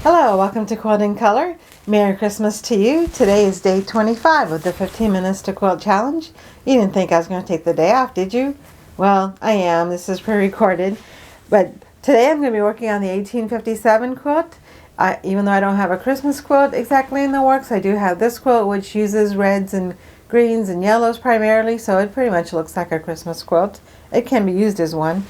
Hello, welcome to Quilt in Color. Merry Christmas to you. Today is day 25 of the 15 Minutes to Quilt Challenge. You didn't think I was going to take the day off, did you? Well, I am. This is pre-recorded. But today I'm going to be working on the 1857 quilt. Even though I don't have a Christmas quilt exactly in the works, I do have this quilt which uses reds and greens and yellows primarily, so it pretty much looks like a Christmas quilt. It can be used as one.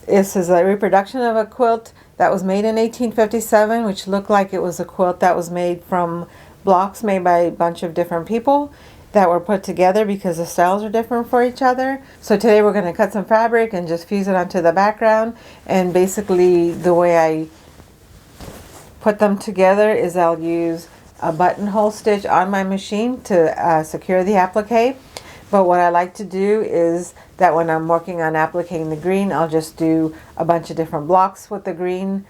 This is a reproduction of a quilt that was made in 1857, which looked like it was a quilt that was made from blocks made by a bunch of different people that were put together because the styles are different for each other. So today we're going to cut some fabric and just fuse it onto the background. And basically the way I put them together is I'll use a buttonhole stitch on my machine to secure the applique. But what I like to do is that when I'm working on appliquing the green, I'll just do a bunch of different blocks with the green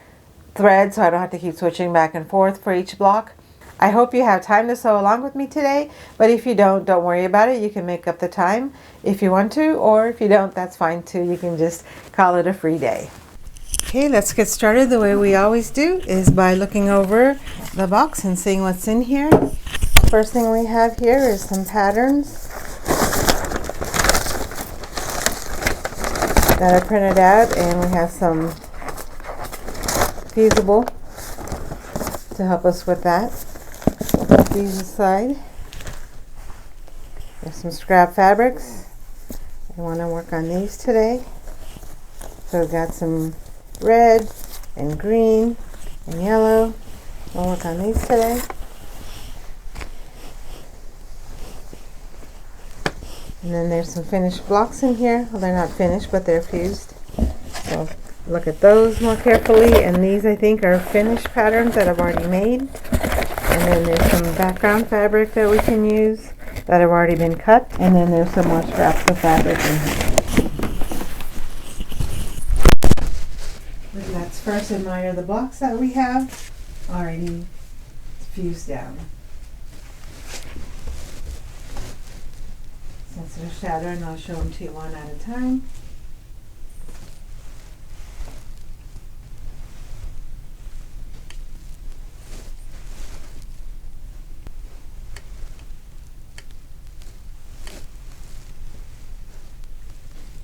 thread so I don't have to keep switching back and forth for each block. I hope you have time to sew along with me today, but if you don't worry about it. You can make up the time if you want to, or if you don't, that's fine too. You can just call it a free day. Okay, let's get started the way we always do, is by looking over the box and seeing what's in here. First thing we have here is some patterns that I printed out, and we have some fusible to help us with that. Put these aside. There's some scrap fabrics. I want to work on these today. So we've got some red and green and yellow. I'll work on these today. And then there's some finished blocks in here. Well, they're not finished, but they're fused. So look at those more carefully. And these, I think, are finished patterns that I've already made. And then there's some background fabric that we can use that have already been cut. And then there's some more scraps of fabric in here. Let's first admire the blocks that we have already fused down. Since they're shattered, I'll show them to you one at a time.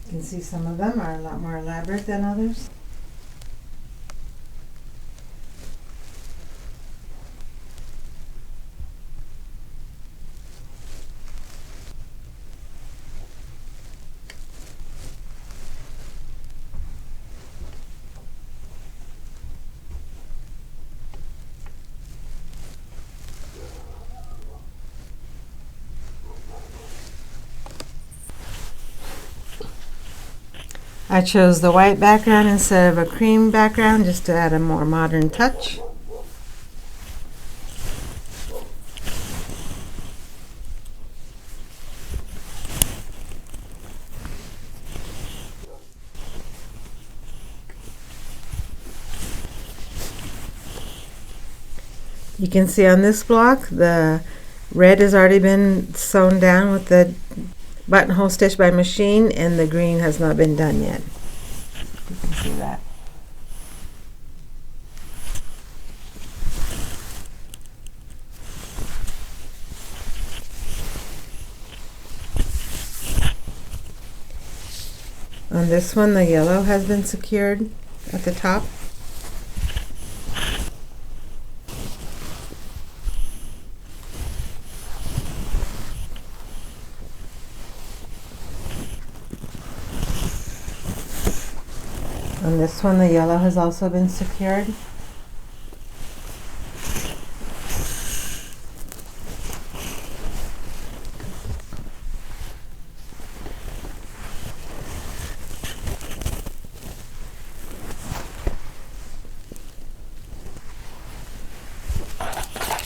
You can see some of them are a lot more elaborate than others. I chose the white background instead of a cream background just to add a more modern touch. You can see on this block the red has already been sewn down with the buttonhole stitch by machine, and the green has not been done yet. You can see that. On this one, the yellow has been secured at the top. On this one, the yellow has also been secured.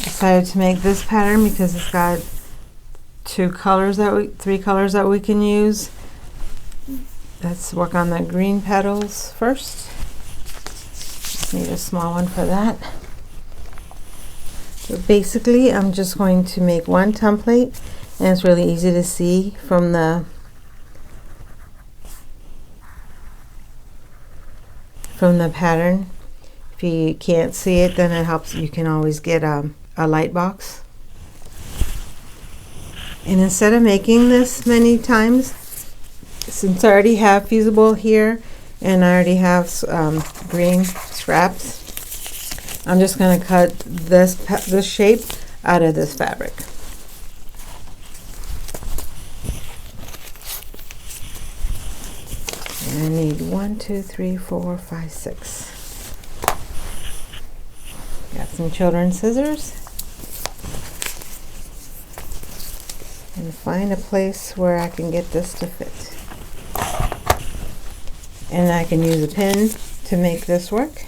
Decided to make this pattern because it's got three colors that we can use. Let's work on the green petals first. Just need a small one for that. So basically, I'm just going to make one template, and it's really easy to see from the pattern. If you can't see it, then it helps. You can always get a light box. And instead of making this many times, since I already have fusible here and I already have green scraps, I'm just going to cut this shape out of this fabric. And I need 1, 2, 3, 4, 5, 6. Got some children's scissors. And find a place where I can get this to fit. And I can use a pin to make this work.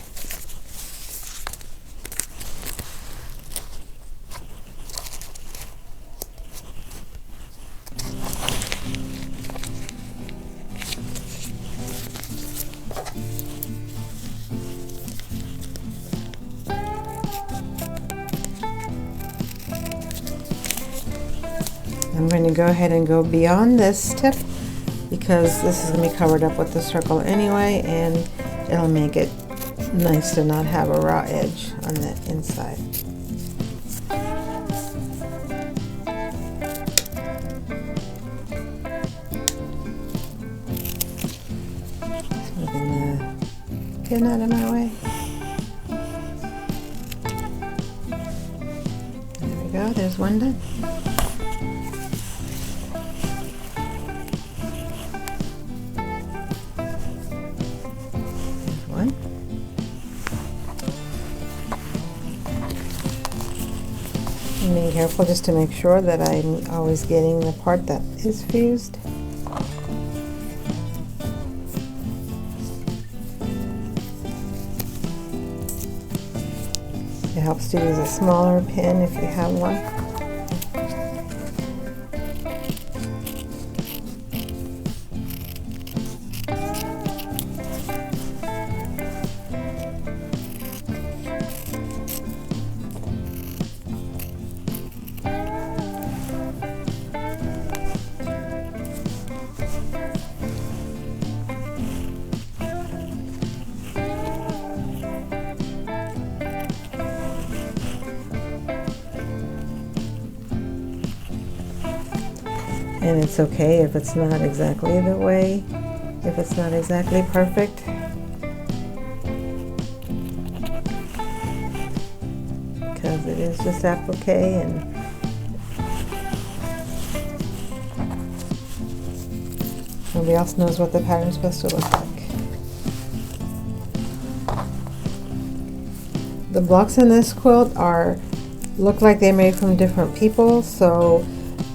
I'm going to go ahead and go beyond this tip because this is going to be covered up with the circle anyway, and it'll make it nice to not have a raw edge on the inside. Just moving the pin out of my way. There we go, there's one done. Being careful just to make sure that I'm always getting the part that is fused. It helps to use a smaller pin if you have one. And it's okay if it's not exactly the way, if it's not exactly perfect. Because it is just applique, and nobody else knows what the pattern's supposed to look like. The blocks in this quilt look like they're made from different people, so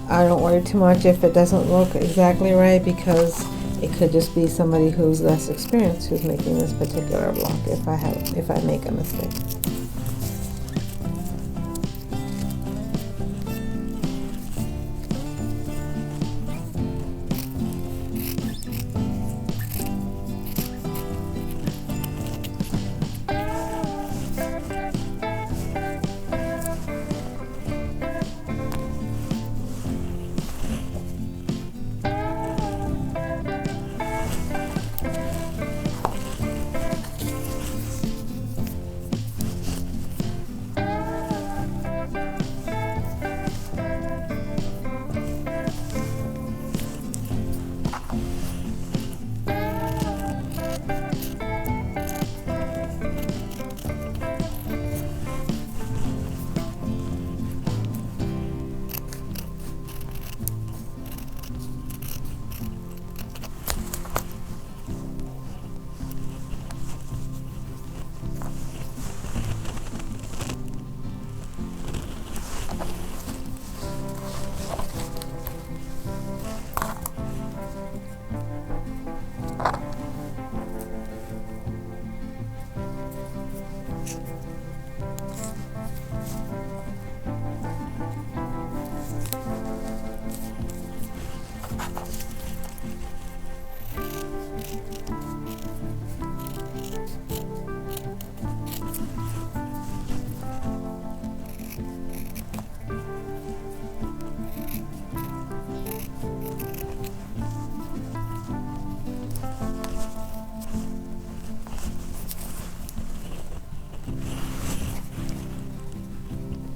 I don't worry too much if it doesn't look exactly right, because it could just be somebody who's less experienced who's making this particular block if I make a mistake.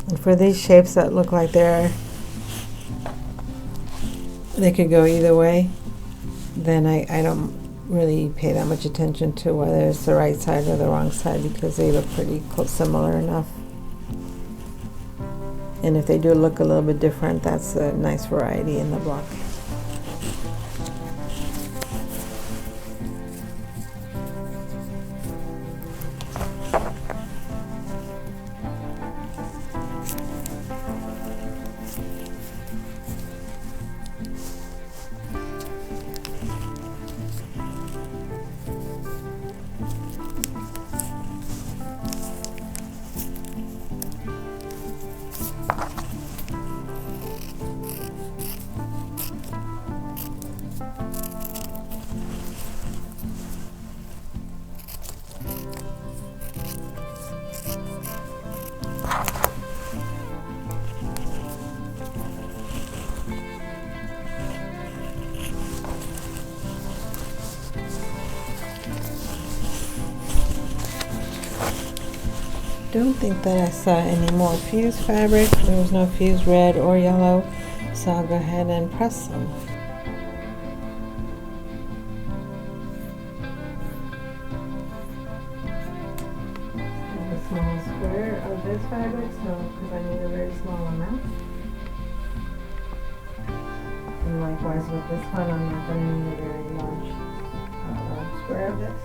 And for these shapes that look like they could go either way, then I don't really pay that much attention to whether it's the right side or the wrong side, because they look pretty close, similar enough. And if they do look a little bit different, that's a nice variety in the block. Don't think that I saw any more fused fabric. There was no fused red or yellow, so I'll go ahead and press them. A small square of this fabric, so because I need a very small amount. And likewise with this one, I'm not going to need a very large square of this.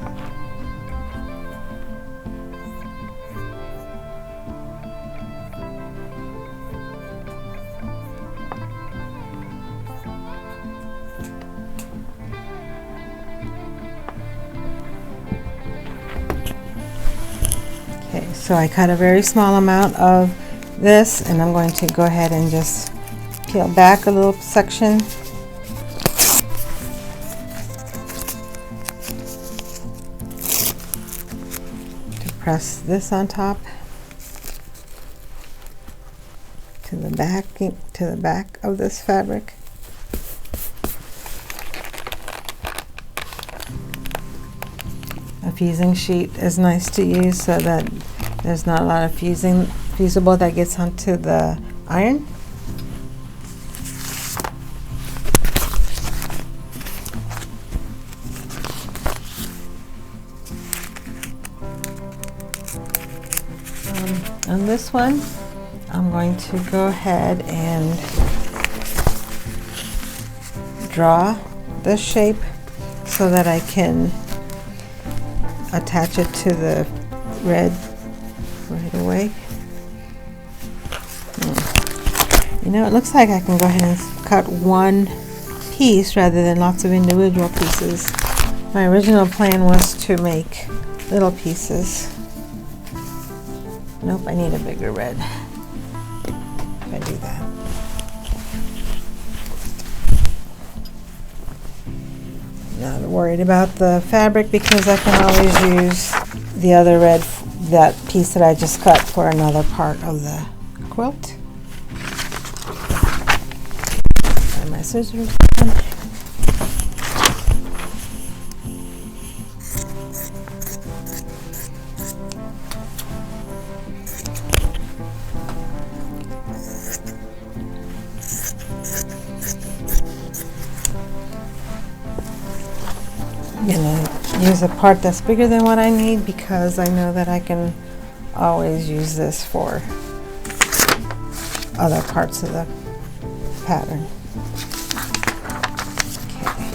So I cut a very small amount of this, and I'm going to go ahead and just peel back a little section. To press this on top to the back of this fabric. A fusing sheet is nice to use so that there's not a lot of fusible that gets onto the iron. On this one, I'm going to go ahead and draw the shape so that I can attach it to the red right away. You know, it looks like I can go ahead and cut one piece rather than lots of individual pieces. My original plan was to make little pieces. Nope, I need a bigger red if I do that. Not worried about the fabric because I can always use the other red, that piece that I just cut, for another part of the quilt. And my scissors. I'm gonna use a part that's bigger than what I need because I know that I can always use this for other parts of the pattern. Okay.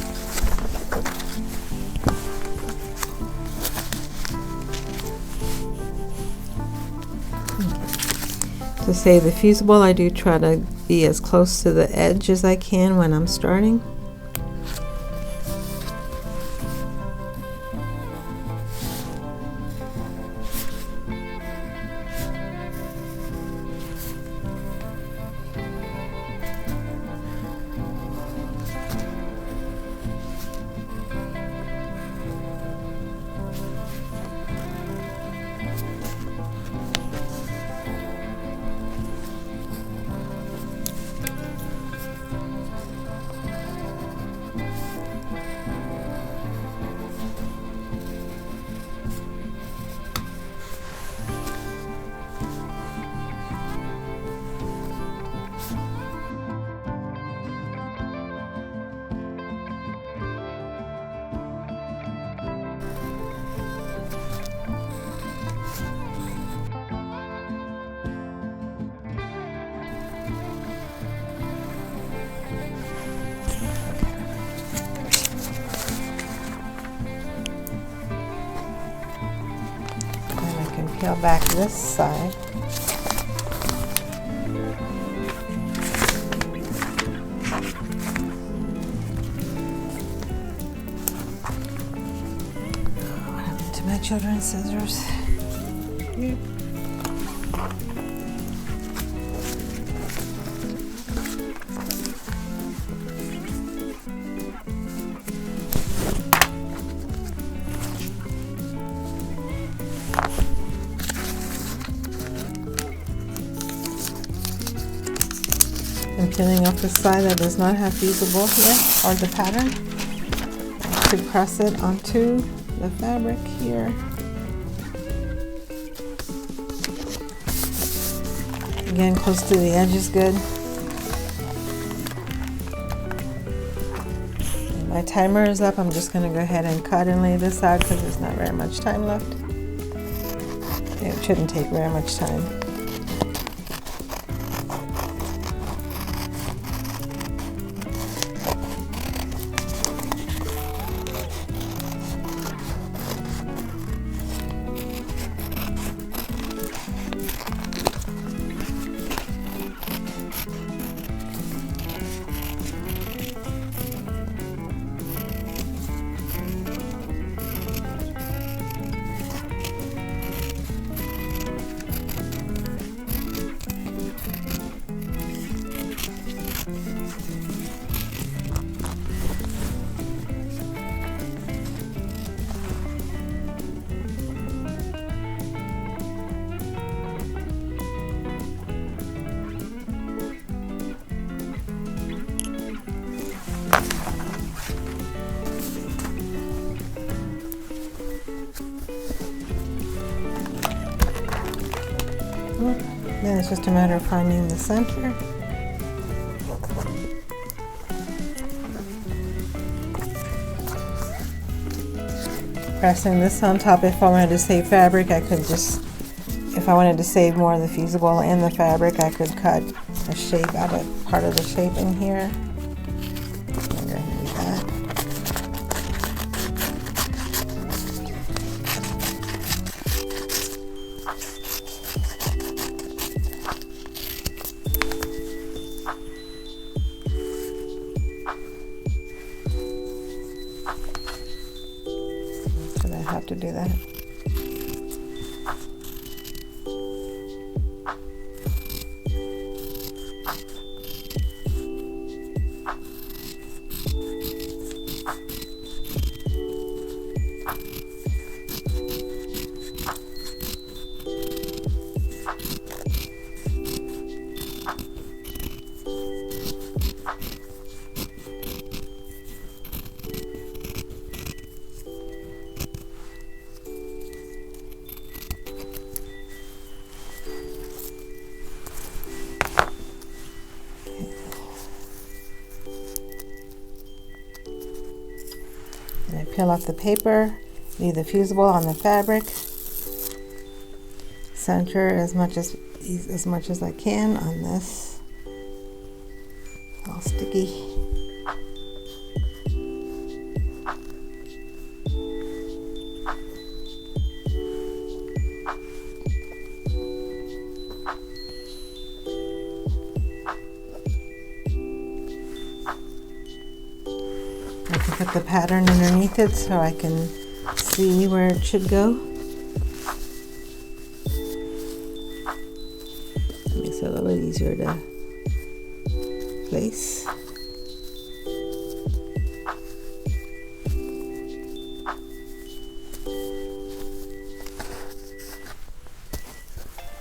To save the fusible, I do try to be as close to the edge as I can when I'm starting. peel back this side. What happened to my children's scissors? I'm peeling off the side that does not have fusible here, or the pattern. I could press it onto the fabric here. Again, close to the edge is good. And my timer is up. I'm just going to go ahead and cut and lay this out because there's not very much time left. It shouldn't take very much time. Then it's just a matter of finding the center. Pressing this on top. If I wanted to save fabric, I could just, if I wanted to save more of the fusible and the fabric, I could cut a shape out of part of the shape in here. I'm going to do that. Have to do that. And I peel off the paper, leave the fusible on the fabric, center as much as I can on this. All sticky. I can put the pattern underneath it so I can see where it should go. It makes it a little easier to place.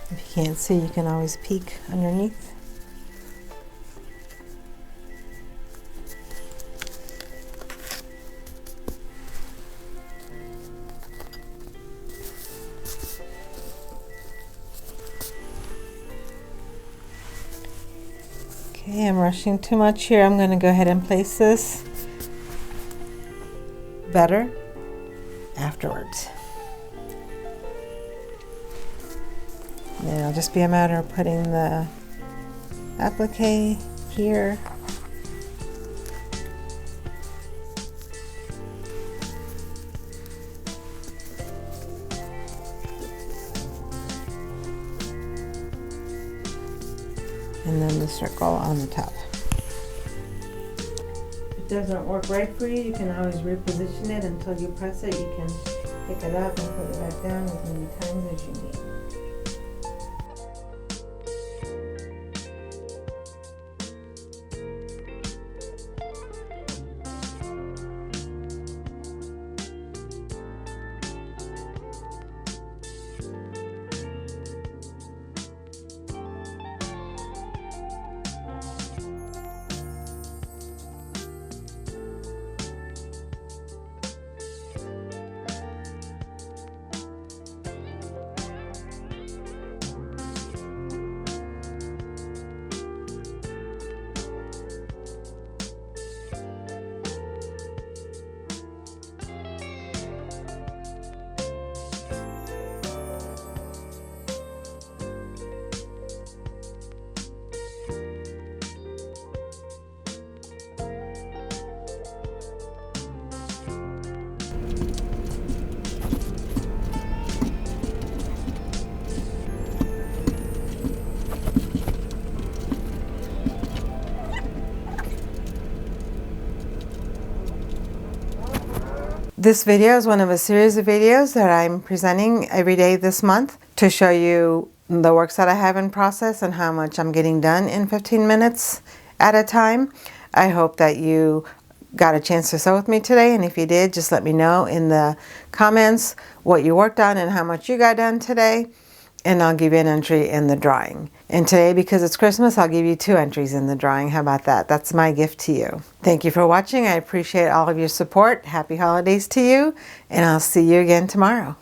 If you can't see, you can always peek underneath. Okay, I'm rushing too much here. I'm going to go ahead and place this better afterwards. Then it'll just be a matter of putting the applique here. and then the circle on the top. If it doesn't work right for you, you can always reposition it until you press it. You can pick it up and put it back down as many times as you need. This video is one of a series of videos that I'm presenting every day this month to show you the works that I have in process and how much I'm getting done in 15 minutes at a time. I hope that you got a chance to sew with me today, and if you did, just let me know in the comments what you worked on and how much you got done today, and I'll give you an entry in the drawing. And today, because it's Christmas, I'll give you 2 entries in the drawing. How about that? That's my gift to you. Thank you for watching. I appreciate all of your support. Happy holidays to you, and I'll see you again tomorrow.